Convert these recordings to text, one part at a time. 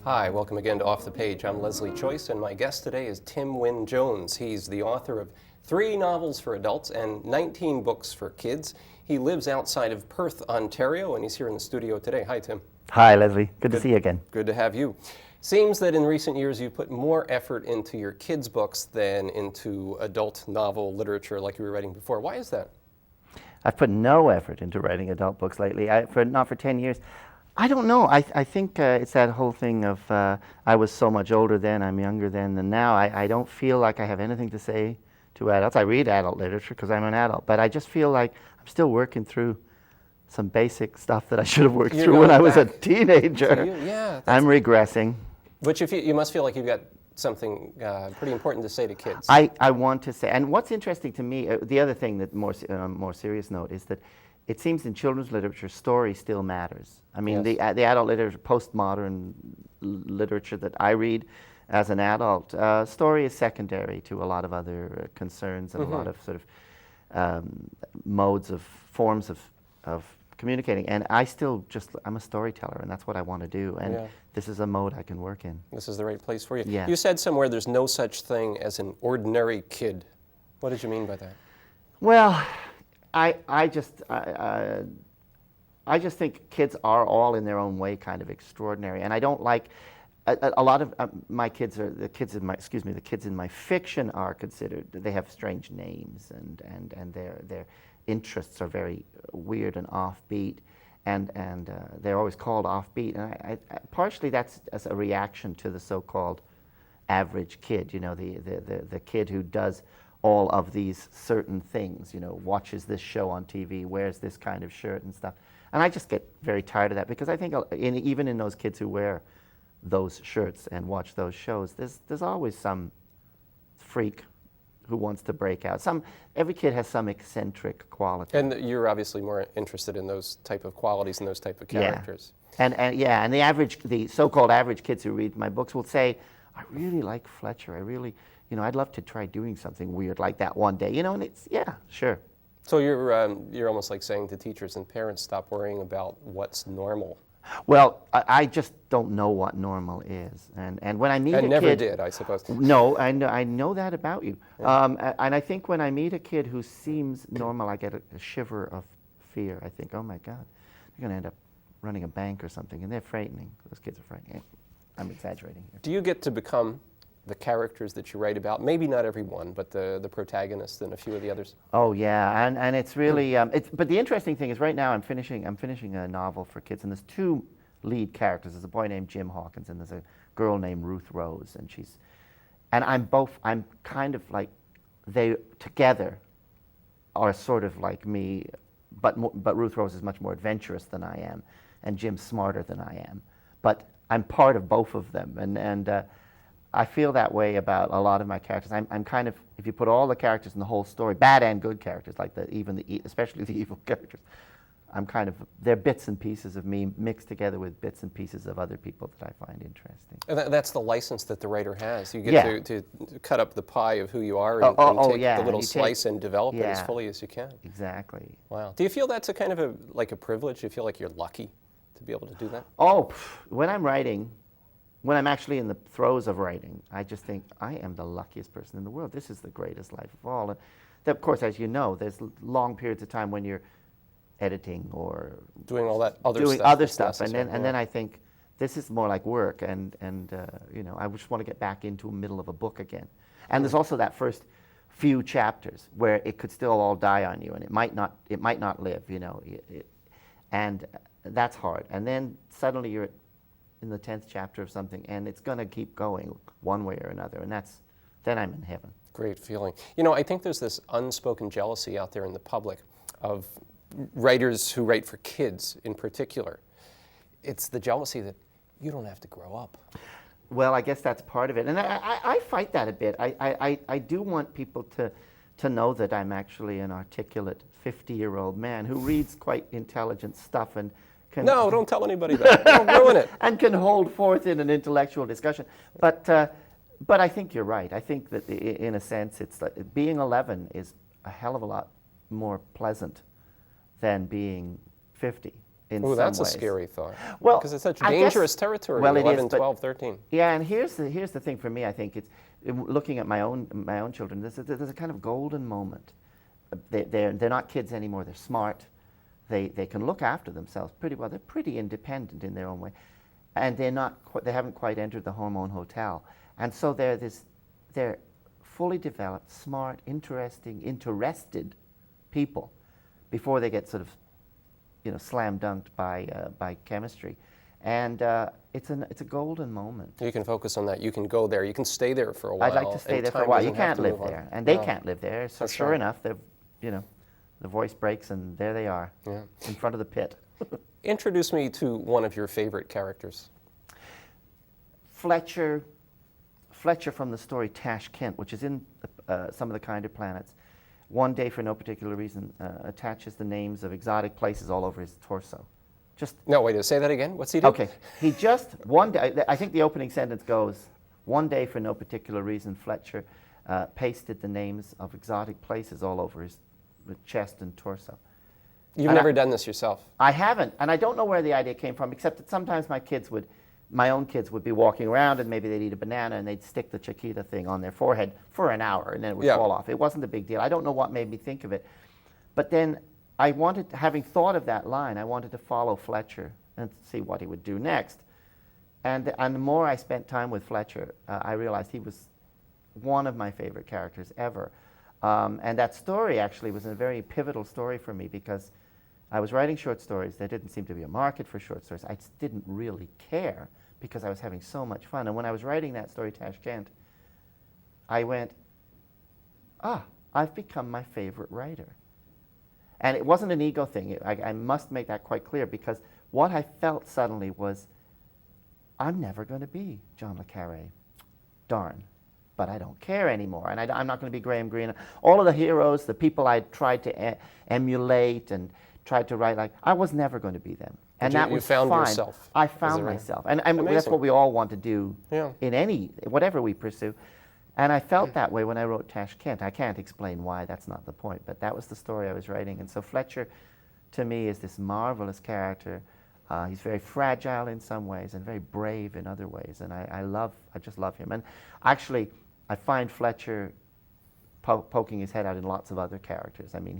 Hi, welcome again to Off the Page. I'm Leslie Choice, and my guest today is Tim Wynn-Jones. He's the author of 3 novels for adults and 19 books for kids. He lives outside of Perth, Ontario, and he's here in the studio today. Hi, Tim. Hi, Leslie. Good to see you again. Good to have you. Seems that in recent years you've put more effort into your kids' books than into adult novel literature like you were writing before. Why is that? I've put no effort into writing adult books lately, not for 10 years. I don't know. I think it's that whole thing of I was so much older then, I'm younger then than now. I don't feel like I have anything to say to adults. I read adult literature because I'm an adult, but I just feel like I'm still working through some basic stuff that I should have worked through when I was a teenager. Yeah, I'm regressing. But you must feel like you've got something pretty important to say to kids. I want to say, and what's interesting to me, the other thing that more serious note is that it seems in children's literature, story still matters. I mean, Yes. the adult literature, postmodern literature that I read as an adult, story is secondary to a lot of other concerns and a lot of sort of forms of communicating. And I still I'm a storyteller, and that's what I want to do. And this is a mode I can work in. This is the right place for you. Yeah. You said somewhere there's no such thing as an ordinary kid. What did you mean by that? Well, I just think kids are all in their own way kind of extraordinary, and I don't like a lot of my kids are the kids in my fiction are considered, they have strange names and their interests are very weird and offbeat, and they're always called offbeat, and I partially that's as a reaction to the so-called average kid, you know, the kid who does all of these certain things, you know, watches this show on TV, wears this kind of shirt and stuff. And I just get very tired of that because I think even in those kids who wear those shirts and watch those shows, there's always some freak who wants to break out. Every kid has some eccentric quality. And you're obviously more interested in those type of qualities and those type of characters. And the so-called average kids who read my books will say, I really like Fletcher. I'd love to try doing something weird like that one day. You know, and it's sure. So you're almost like saying to teachers and parents, stop worrying about what's normal. Well, I just don't know what normal is, and when I meet a kid, I never did, I suppose. No, I know that about you. Yeah. And I think when I meet a kid who seems normal, I get a shiver of fear. I think, oh my God, they're going to end up running a bank or something, and they're frightening. Those kids are frightening. I'm exaggerating here. Do you get to become the characters that you write about? Maybe not every one, but the protagonist and a few of the others. Oh yeah, and it's really but the interesting thing is right now I'm finishing a novel for kids, and there's 2 lead characters. There's a boy named Jim Hawkins, and there's a girl named Ruth Rose, and I'm kind of like, they together are sort of like me, but Ruth Rose is much more adventurous than I am, and Jim's smarter than I am, but I'm part of both of them, and I feel that way about a lot of my characters. I'm kind of, if you put all the characters in the whole story, bad and good characters, like especially the evil characters, they're bits and pieces of me mixed together with bits and pieces of other people that I find interesting. And that's the license that the writer has. You get to cut up the pie of who you are and take the little slice and develop it as fully as you can. Exactly. Wow. Do you feel that's a kind of a privilege? Do you feel like you're lucky to be able to do that? Oh, when I'm writing, when I'm actually in the throes of writing, I just think I am the luckiest person in the world. This is the greatest life of all. And of course, as you know, there's long periods of time when you're editing or doing all that other stuff. And then I think this is more like work, and I just want to get back into the middle of a book again. And there's also that first few chapters where it could still all die on you, and it might not live, you know, and that's hard. And then suddenly you're in the 10th chapter of something, and it's going to keep going one way or another, and then I'm in heaven. Great feeling. You know, I think there's this unspoken jealousy out there in the public of writers who write for kids in particular. It's the jealousy that you don't have to grow up. Well, I guess that's part of it, and I fight that a bit. I do want people to know that I'm actually an articulate 50-year-old man who reads quite intelligent stuff and no, don't tell anybody that. Don't ruin it. And can hold forth in an intellectual discussion. But I think you're right. I think that in a sense, it's like being 11 is a hell of a lot more pleasant than being 50. in Oh, some that's ways. a scary thought. Well, because it's such I dangerous guess, territory. well, it 11, is, but 12, 13. yeah, and here's the thing for me. I think it's looking at my own children. There's a kind of golden moment. They're not kids anymore. They're smart. They can look after themselves pretty well. They're pretty independent in their own way, and they haven't quite entered the hormone hotel. And so they're fully developed, smart, interested people before they get sort of, slam dunked by chemistry. And it's a golden moment. You can focus on that. You can go there. You can stay there for a while. I'd like to stay and there for a time while. You doesn't have can't to live move on. there, and they No. can't live there. So That's sure right. enough, the voice breaks, and there they are, Yeah. in front of the pit. Introduce me to one of your favorite characters. Fletcher from the story Tashkent, which is in Some of the Kinder Planets, one day for no particular reason attaches the names of exotic places all over his torso. No, wait, say that again. What's he doing? Okay, he just one day. I think the opening sentence goes, "One day for no particular reason, Fletcher pasted the names of exotic places all over his chest and torso." You've And never done this yourself. I haven't, and I don't know where the idea came from, except that sometimes my own kids would be walking around and maybe they'd eat a banana and they'd stick the Chiquita thing on their forehead for an hour and then it would fall off. It wasn't a big deal. I don't know what made me think of it. But then having thought of that line, I wanted to follow Fletcher and see what he would do next. And the more I spent time with Fletcher, I realized he was one of my favorite characters ever. And that story actually was a very pivotal story for me because I was writing short stories. There didn't seem to be a market for short stories. I just didn't really care because I was having so much fun. And when I was writing that story, Tashkent, I went, I've become my favorite writer. And it wasn't an ego thing. I must make that quite clear because what I felt suddenly was, I'm never going to be John le Carré. Darn. But I don't care anymore. And I'm not going to be Graham Greene. All of the heroes, the people I tried to emulate and tried to write like, I was never going to be them. And that was fine. You found yourself. I found myself. And that's Amazing. what we all want to do Yeah. in whatever we pursue. And I felt that way when I wrote Tashkent. I can't explain why, that's not the point, but that was the story I was writing. And so Fletcher, to me, is this marvelous character. He's very fragile in some ways and very brave in other ways. And I just love him. And actually, I find Fletcher poking his head out in lots of other characters. I mean,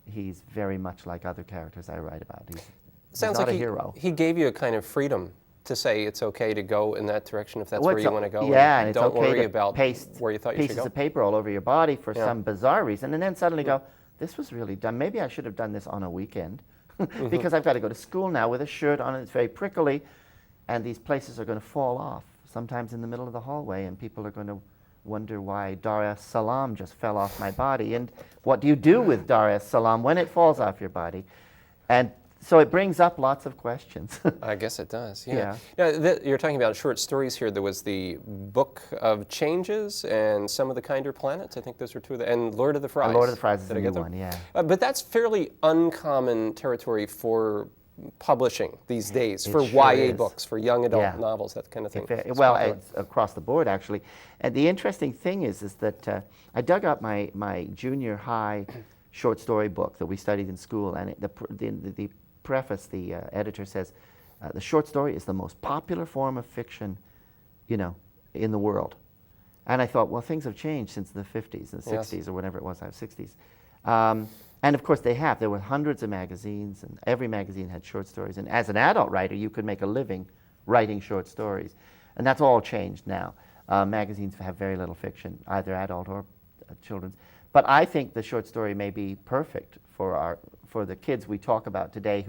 he's very much like other characters I write about. He's not a hero. He gave you a kind of freedom to say it's okay to go in that direction if that's where you want to go. Yeah, and it's don't okay worry to about paste where you thought you should pieces go. of paper all over your body for some bizarre reason, and then suddenly go, this was really done. Maybe I should have done this on a weekend because I've got to go to school now with a shirt on and it's very prickly, and these places are going to fall off sometimes in the middle of the hallway, and people are going to wonder why Dar es Salaam just fell off my body. And what do you do with Dar es Salaam when it falls off your body? And so it brings up lots of questions. I guess it does, yeah. You're talking about short stories here. There was the Book of Changes and Some of the Kinder Planets. I think those were two of them. And Lord of the Fries. Lord of the Fries is Did a I new get them? one, yeah. But that's fairly uncommon territory for publishing these days, It for sure YA is. books, for young adult Yeah. novels, that kind of thing. Well, it's across the board, actually. And the interesting thing is that I dug up my junior high short story book that we studied in school, and the preface, the editor says, the short story is the most popular form of fiction, in the world. And I thought, well, things have changed since the 50s and 60s or whatever it was, 60s. And of course they have. There were hundreds of magazines, and every magazine had short stories. And as an adult writer, you could make a living writing short stories. And that's all changed now. Magazines have very little fiction, either adult or children's. But I think the short story may be perfect for the kids we talk about today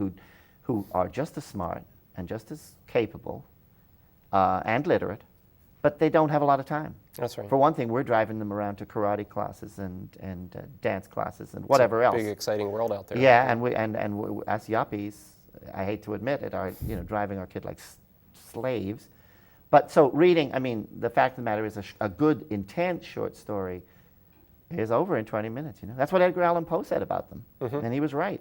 who are just as smart and just as capable and literate, but they don't have a lot of time. That's right. For one thing, we're driving them around to karate classes and dance classes and whatever else. Big, exciting world out there. Yeah, and we as yuppies, I hate to admit it, are driving our kid like slaves. But so reading, I mean, the fact of the matter is a good, intense short story is over in 20 minutes. That's what Edgar Allan Poe said about them, and he was right.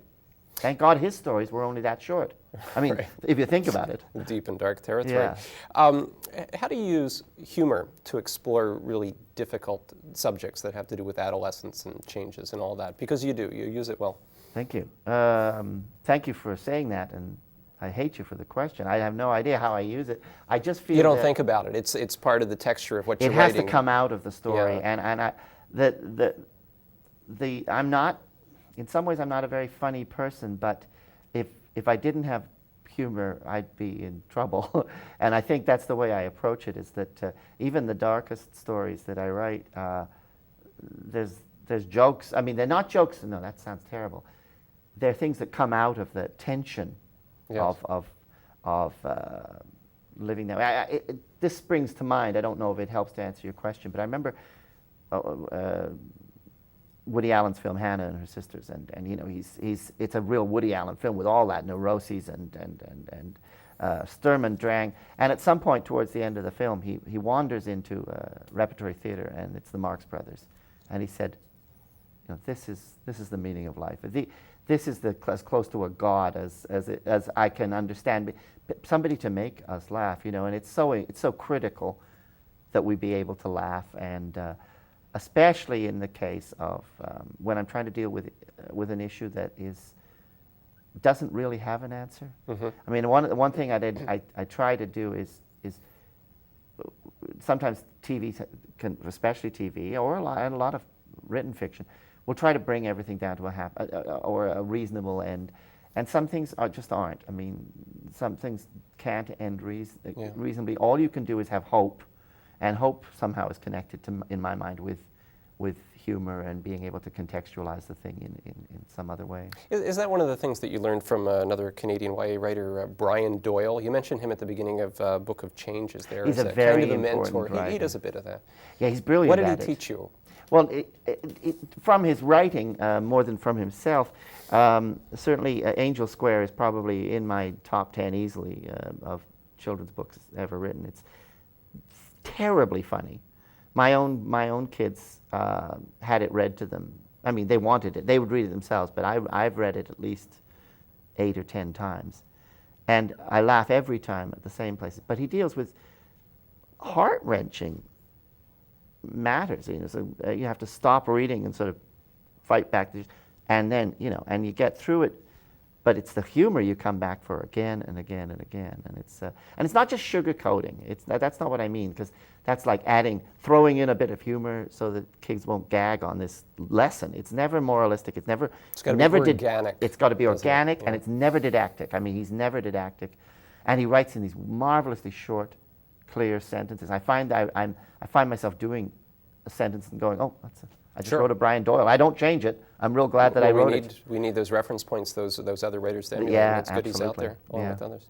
Thank God his stories were only that short. I mean, if you think about it. Deep and dark territory. Yeah. How do you use humor to explore really difficult subjects that have to do with adolescence and changes and all that? Because you do. You use it well. Thank you. Thank you for saying that, and I hate you for the question. I have no idea how I use it. I just feel You don't that think about it. It's part of the texture of what you're it has writing. to come out of the story, Yeah. and I'm not, in some ways I'm not a very funny person, but if I didn't have humor, I'd be in trouble. And I think that's the way I approach it, is that even the darkest stories that I write, there's jokes. I mean, they're not jokes. No, that sounds terrible. They're things that come out of the tension Yes. of living there. This springs to mind. I don't know if it helps to answer your question, but I remember Woody Allen's film Hannah and Her Sisters, and you know, it's a real Woody Allen film with all that neuroses and Sturm und Drang. And at some point towards the end of the film, he wanders into repertory theater, and it's the Marx Brothers, and he said, you know, this is the meaning of life. This is as close to a God as I can understand. Somebody to make us laugh, you know, and it's so critical that we be able to laugh, and especially in the case of when I'm trying to deal with an issue that doesn't really have an answer. Mm-hmm. I mean, one thing I try to do is sometimes TV especially TV or a lot of written fiction, will try to bring everything down to a reasonable end, and some things just aren't. I mean, some things can't end reasonably. All you can do is have hope, and hope somehow is connected to, in my mind, with humor and being able to contextualize the thing in some other way. Is that one of the things that you learned from another Canadian YA writer, Brian Doyle? You mentioned him at the beginning of Book of Changes there. He's as a very kind of a important mentor. writer. He does a bit of that. Yeah, he's brilliant. What did at he it. teach you? Well, from his writing, more than from himself, certainly Angel Square is probably in my top 10 easily of children's books ever written. It's terribly funny. My own kids had it read to them. I mean, they wanted it. They would read it themselves, but I've read it at least 8 or 10 times. And I laugh every time at the same places. But he deals with heart-wrenching matters, you know, so you have to stop reading and sort of fight back, and then, you know, and you get through it, but it's the humor you come back for again and again and again, and it's not just sugarcoating. That's not what I mean, because that's like throwing in a bit of humor so that kids won't gag on this lesson. It's never moralistic. It's got to be organic. It's got to be organic, yeah. And it's never didactic. I mean, he's never didactic, and he writes in these marvelously short, clear sentences. I find myself doing a sentence and going, oh, I just wrote a Brian Doyle. I don't change it. I'm real glad that I wrote it. We need those reference points, those other writers that yeah, it's goodies out there, along with yeah. others.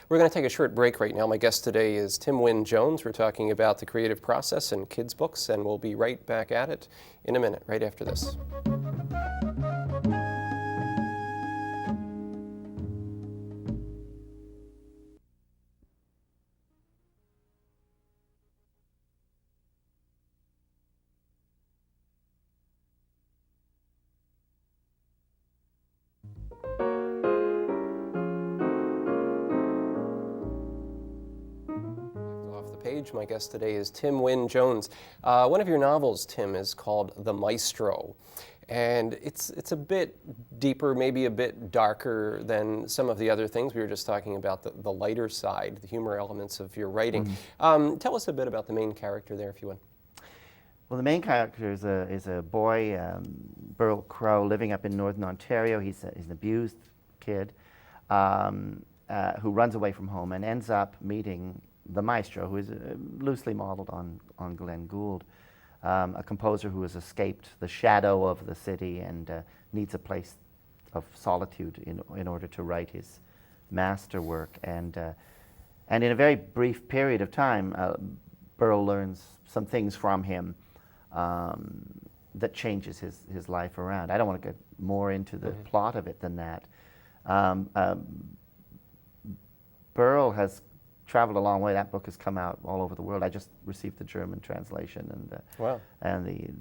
We're going to take a short break right now. My guest today is Tim Wynn-Jones. We're talking about the creative process in kids' books, and we'll be right back at it in a minute, right after this. Page. My guest today is Tim Wynn-Jones. One of your novels, Tim, is called The Maestro, and it's a bit deeper, maybe a bit darker than some of the other things. We were just talking about the lighter side, the humor elements of your writing. Mm-hmm. Tell us a bit about the main character there, if you would. Well, the main character is a boy, Burl Crow, living up in northern Ontario. He's an abused kid who runs away from home and ends up meeting the Maestro, who is loosely modeled on Glenn Gould, a composer who has escaped the shadow of the city and needs a place of solitude in order to write his masterwork. And in a very brief period of time, Burl learns some things from him that changes his life around. I don't want to get more into the plot of it than that. Burl has traveled a long way. That book has come out all over the world. I just received the German translation and the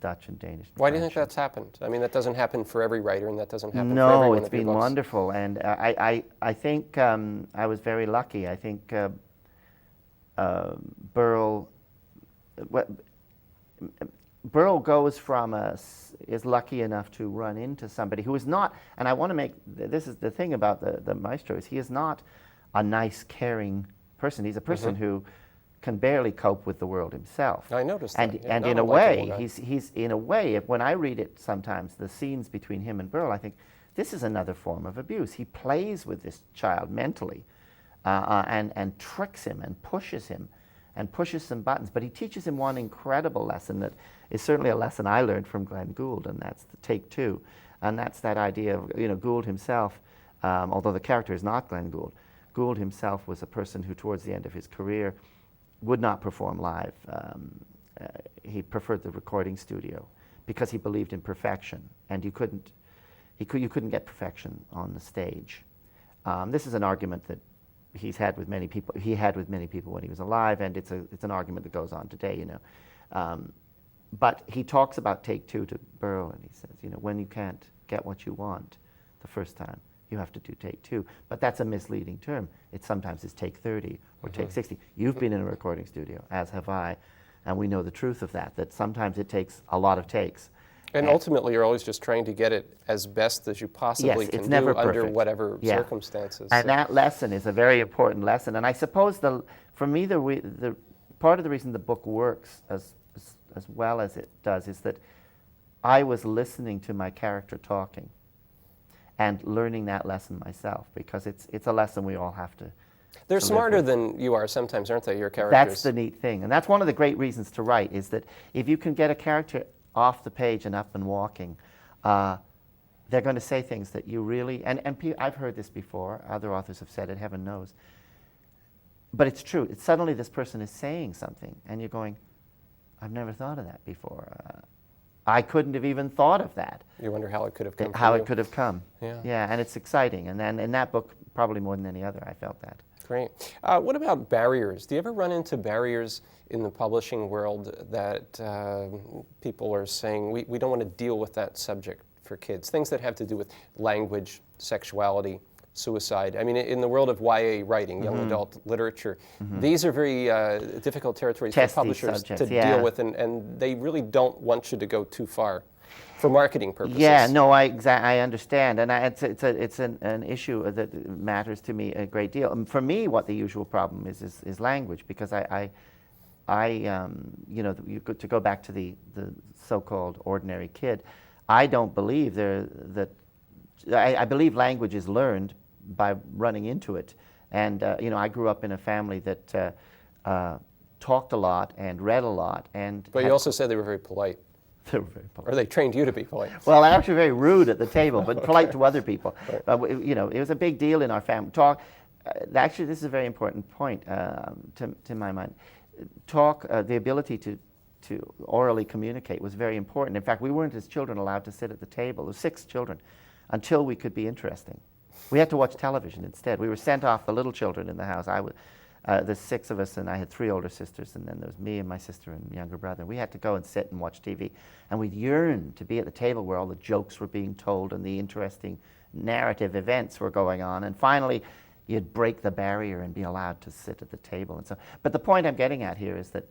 Dutch and Danish. Why do you think that's happened? I mean, that doesn't happen for every writer, and that doesn't happen for every No, one it's of your been books. wonderful, and I think I was very lucky. I think Burl, Burl goes from is lucky enough to run into somebody who is not, and I want to make, this is the thing about the Maestro, is he is not a nice, caring person. He's a person who can barely cope with the world himself. I noticed and, that. And in a way, he's in a way, when I read it sometimes, the scenes between him and Burl, I think, this is another form of abuse. He plays with this child mentally and tricks him and pushes some buttons. But he teaches him one incredible lesson that is certainly a lesson I learned from Glenn Gould, and that's the take two. And that's that idea of, Gould himself, although the character is not Glenn Gould, Gould himself was a person who towards the end of his career would not perform live. He preferred the recording studio because he believed in perfection, and you couldn't get perfection on the stage. This is an argument that he's had with many people. He had with many people when he was alive, and it's an argument that goes on today. But he talks about take two to Burl, and he says, when you can't get what you want the first time, you have to do take two. But that's a misleading term. It sometimes is take 30 or take 60. You've been in a recording studio, as have I, and we know the truth of that sometimes it takes a lot of takes. And ultimately, you're always just trying to get it as best as you possibly can do under whatever circumstances. And that lesson is a very important lesson. And I suppose, for me, the part of the reason the book works as well as it does is that I was listening to my character talking and learning that lesson myself, because it's a lesson we all have to. They're smarter than you are sometimes, aren't they, your characters? That's the neat thing. And that's one of the great reasons to write, is that if you can get a character off the page and up and walking, they're going to say things that you really, and I've heard this before, other authors have said it, heaven knows, but it's true. It's suddenly this person is saying something, and you're going, I've never thought of that before. I couldn't have even thought of that. You wonder how it could have come. How it could have come. Yeah, and it's exciting. And then in that book, probably more than any other, I felt that. Great. What about barriers? Do you ever run into barriers in the publishing world that people are saying, we don't want to deal with that subject for kids? Things that have to do with language, sexuality, suicide. I mean, in the world of YA writing, young adult literature, these are very difficult territories for publishers to deal with, and they really don't want you to go too far for marketing purposes. Yeah, no, I understand, and it's an issue that matters to me a great deal. And for me, what the usual problem is language, because to go back to the so-called ordinary kid, I don't believe I believe language is learned by running into it. And I grew up in a family that talked a lot and read a lot. But you also said they were very polite. They were very polite. Or they trained you to be polite. Well, I'm actually very rude at the table, but polite to other people. Right. It was a big deal in our family. Actually, this is a very important point to my mind. The ability to orally communicate was very important. In fact, we weren't as children allowed to sit at the table. There were 6 children until we could be interesting. We had to watch television instead. We were sent off, the little children in the house. There's 6 of us, and I had 3 older sisters, and then there was me and my sister and younger brother. We had to go and sit and watch TV, and we'd yearn to be at the table where all the jokes were being told and the interesting narrative events were going on. And finally, you'd break the barrier and be allowed to sit at the table. And so, but the point I'm getting at here is that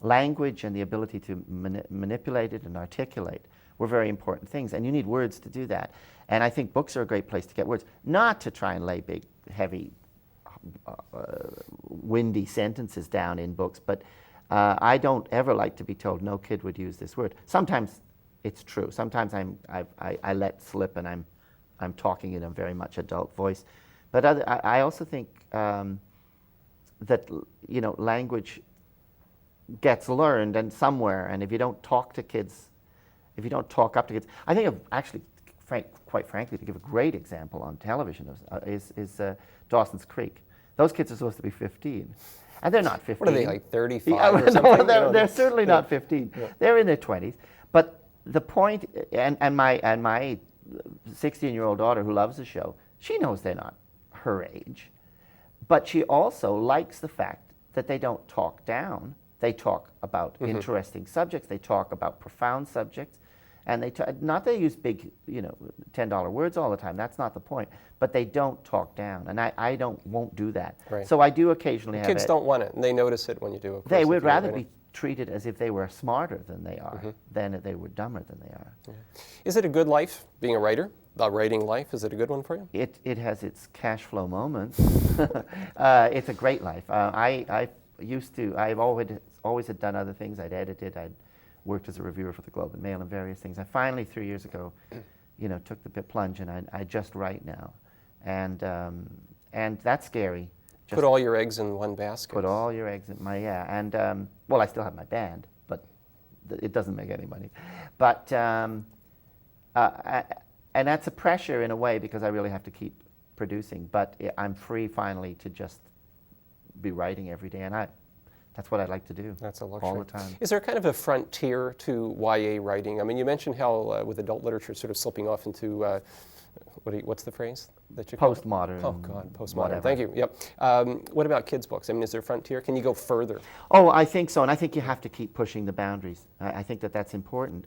language and the ability to manipulate it and articulate were very important things, and you need words to do that. And I think books are a great place to get words, not to try and lay big, heavy, windy sentences down in books, but I don't ever like to be told no kid would use this word. Sometimes it's true. Sometimes I let slip and I'm talking in a very much adult voice. But I also think that language gets learned and somewhere, and if you don't talk to kids, if you don't talk up to kids, I think quite frankly, to give a great example on television is Dawson's Creek. Those kids are supposed to be 15, and they're not 15. What are they, like 35 or something? No, they're certainly not 15. Yeah. They're in their 20s. But the point, and my 16-year-old daughter who loves the show, she knows they're not her age, but she also likes the fact that they don't talk down. They talk about interesting subjects. They talk about profound subjects. And not they use big, $10 words all the time. That's not the point. But they don't talk down, and I won't do that. Right. So I do occasionally have kids don't want it, and they notice it when you do. They would rather be treated as if they were smarter than they are, than if they were dumber than they are. Yeah. Is it a good life, being a writer? The writing life, is it a good one for you? It has its cash flow moments. It's a great life. I've always had done other things. I'd edited, I'd worked as a reviewer for the Globe and Mail and various things. I finally, 3 years ago, took the plunge, and I just write now. And that's scary. Just put all your eggs in one basket. Put all your eggs in and well, I still have my band, but it doesn't make any money. But and that's a pressure in a way, because I really have to keep producing. But I'm free finally to just be writing every day, and that's what I'd like to do. That's a luxury. All the time. Is there kind of a frontier to YA writing? I mean, you mentioned how with adult literature sort of slipping off into what's the phrase that you call it? Postmodern. Oh God, postmodern. Whatever. Thank you. Yep. What about kids' books? I mean, is there a frontier? Can you go further? Oh, I think so, and I think you have to keep pushing the boundaries. I think that's important.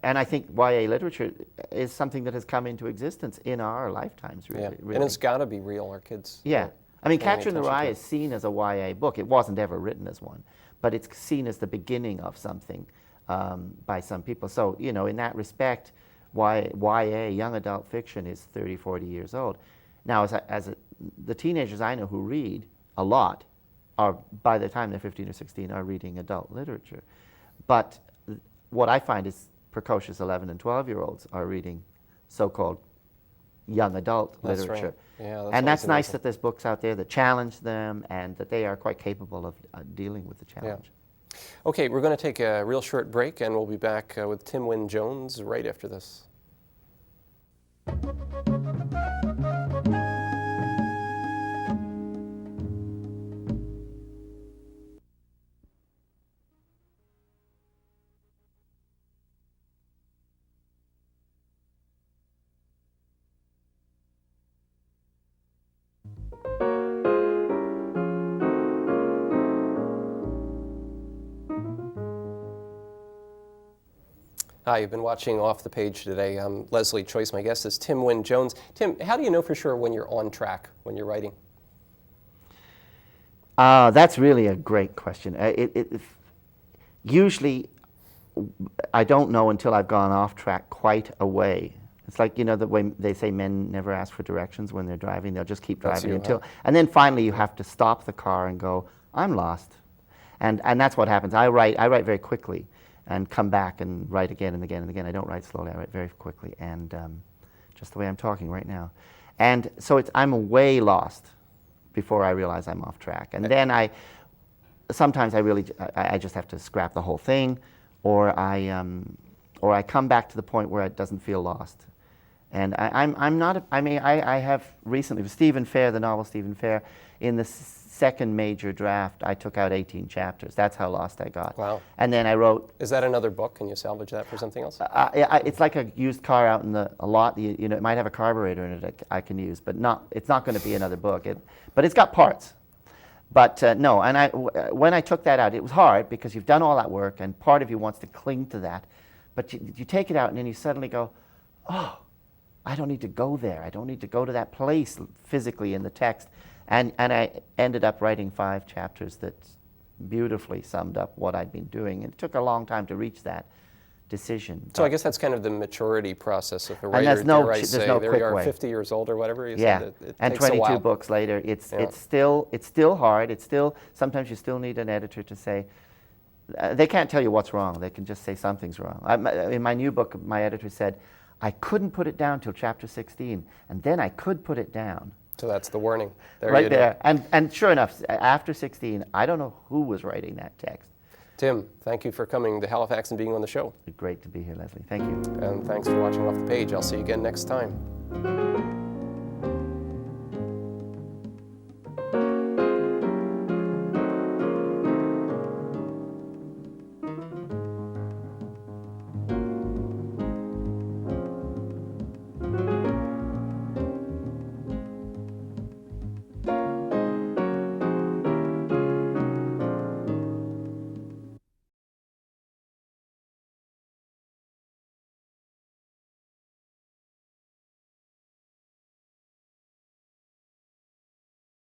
And I think YA literature is something that has come into existence in our lifetimes, really. Yeah. Really. And it's got to be real. Our kids. Yeah. I mean, paying Catcher in the attention Rye to is seen as a YA book. It wasn't ever written as one, but it's seen as the beginning of something by some people. So, in that respect, YA, young adult fiction, is 30, 40 years old. Now, the teenagers I know who read a lot are, by the time they're 15 or 16, are reading adult literature. But what I find is precocious 11 and 12-year-olds are reading so-called young adult literature. Right. Yeah, and that's nice that there's books out there that challenge them and that they are quite capable of dealing with the challenge. Yeah. Okay, we're going to take a real short break, and we'll be back with Tim Wynn-Jones right after this. Hi, you've been watching Off the Page today. I'm Leslie Choice. My guest is Tim Wynn-Jones. Tim, how do you know for sure when you're on track when you're writing? That's really a great question. Usually, I don't know until I've gone off track quite a way. It's like, the way they say men never ask for directions when they're driving. They'll just keep driving and then finally you have to stop the car and go, I'm lost. And that's what happens. I write very quickly and come back and write again and again and again. I don't write slowly, I write very quickly, and just the way I'm talking right now. And so I'm way lost before I realize I'm off track. And then sometimes I just have to scrap the whole thing, or I come back to the point where it doesn't feel lost. And I have recently, with Stephen Fair, the novel Stephen Fair, in the second major draft, I took out 18 chapters. That's how lost I got. Wow. And then I wrote... Is that another book? Can you salvage that for something else? It's like a used car out in a lot. It might have a carburetor in it I can use, but it's not going to be another book. But it's got parts. But no, and when I took that out, it was hard because you've done all that work, and part of you wants to cling to that. But you take it out, and then you suddenly go, oh, I don't need to go there. I don't need to go to that place physically in the text. And I ended up writing 5 chapters that beautifully summed up what I'd been doing. And it took a long time to reach that decision. So I guess that's kind of the maturity process of a writer. And there's no quick there you are, way. 50 years old or whatever. You yeah, said it and takes 22 a while. books later, it's still hard. Sometimes you still need an editor to say. They can't tell you what's wrong. They can just say something's wrong. In my new book, my editor said, I couldn't put it down till chapter 16, and then I could put it down. So that's the warning. Right there. And sure enough, after 16, I don't know who was writing that text. Tim, thank you for coming to Halifax and being on the show. Great to be here, Leslie. Thank you. And thanks for watching Off the Page. I'll see you again next time.